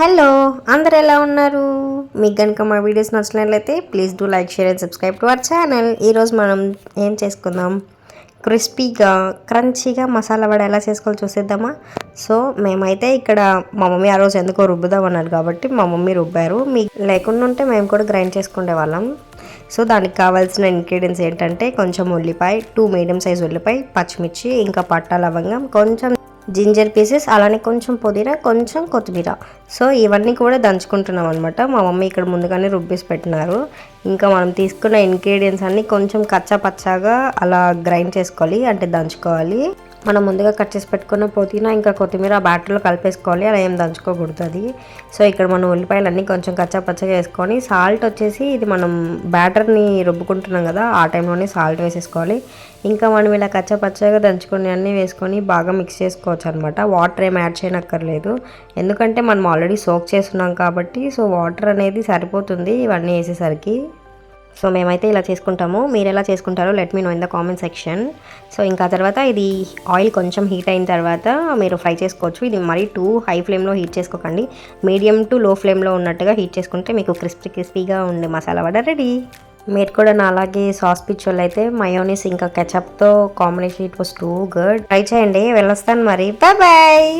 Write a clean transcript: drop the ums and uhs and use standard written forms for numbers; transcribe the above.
Hello, అందరు ఎలా ఉన్నారు? మీకు కనుక మా వీడియోస్ నచ్చినట్లయితే please do like, share and subscribe to our channel. ఈరోజు మనం ఏం చేసుకుందాం, క్రిస్పీగా క్రంచీగా మసాలా వడ ఎలా చేసుకోవాలో చూసేద్దామా. సో మేమైతే ఇక్కడ మా మమ్మీ ఆ రోజు ఎందుకో రుబ్బుదాం అన్నారు కాబట్టి మా మమ్మీ రుబ్బారు. మీకు లేకుండా ఉంటే మేము కూడా గ్రైండ్ చేసుకునే వాళ్ళం. సో దానికి కావాల్సిన ఇంగ్రీడియంట్స్ ఏంటంటే కొంచెం ఉల్లిపాయ, 2 మీడియం సైజ్ ఉల్లిపాయ, పచ్చిమిర్చి, ఇంకా పట్టా లవంగం, కొంచెం జింజర్ పీసెస్, అలానే కొంచెం పుదీనా, కొంచెం కొత్తిమీర. సో ఇవన్నీ కూడా దంచుకుంటున్నాం అనమాట. మా మమ్మీ ఇక్కడ ముందుగానే రుబ్బేసి పెట్టినారు. ఇంకా మనం తీసుకున్న ఇంగ్రీడియంట్స్ అన్నీ కొంచెం కచ్చా పచ్చాగా అలా గ్రైండ్ చేసుకోవాలి, అంటే దంచుకోవాలి. మనం ముందుగా కట్ చేసి పెట్టుకున్న పుదీనా ఇంకా కొత్తిమీర బ్యాటర్లో కలిపేసుకోవాలి, అలా ఏం దంచుకోకూడదు అది. సో ఇక్కడ మనం ఉల్లిపాయలు అన్నీ కొంచెం కచ్చా పచ్చగా వేసుకొని, సాల్ట్ వచ్చేసి ఇది మనం బ్యాటర్ని రుబ్బుకుంటున్నాం కదా ఆ టైంలోనే సాల్ట్ వేసేసుకోవాలి. ఇంకా మనం ఇలా కచ్చా పచ్చగా దంచుకొని అన్నీ వేసుకొని బాగా మిక్స్ చేసుకోవచ్చు అనమాట. వాటర్ ఏం యాడ్ చేయనక్కర్లేదు, ఎందుకంటే మనం ఆల్రెడీ సోక్ చేస్తున్నాం కాబట్టి. సో వాటర్ అనేది సరిపోతుంది ఇవన్నీ వేసేసరికి. సో మేమైతే ఇలా చేసుకుంటాము. మీరు ఎలా చేసుకుంటారో let me know in the comment section. So ఇంకా తర్వాత ఇది ఆయిల్ కొంచెం హీట్ అయిన తర్వాత మీరు ఫ్రై చేసుకోవచ్చు. ఇది మరీ టూ హై ఫ్లేమ్లో హీట్ చేసుకోకండి, మీడియం టు లో ఫ్లేమ్లో ఉన్నట్టుగా హీట్ చేసుకుంటే మీకు క్రిస్పీగా ఉండే మసాలా వడ రెడీ. మీరు కూడా నా అలాగే సాస్ పిచ్చోళ్ళు అయితే మయోనీస్ ఇంకా కెచప్తో combination it was too good. Try చేయండి. వెళ్ళొస్తాను మరి, బాయ్ బాయ్.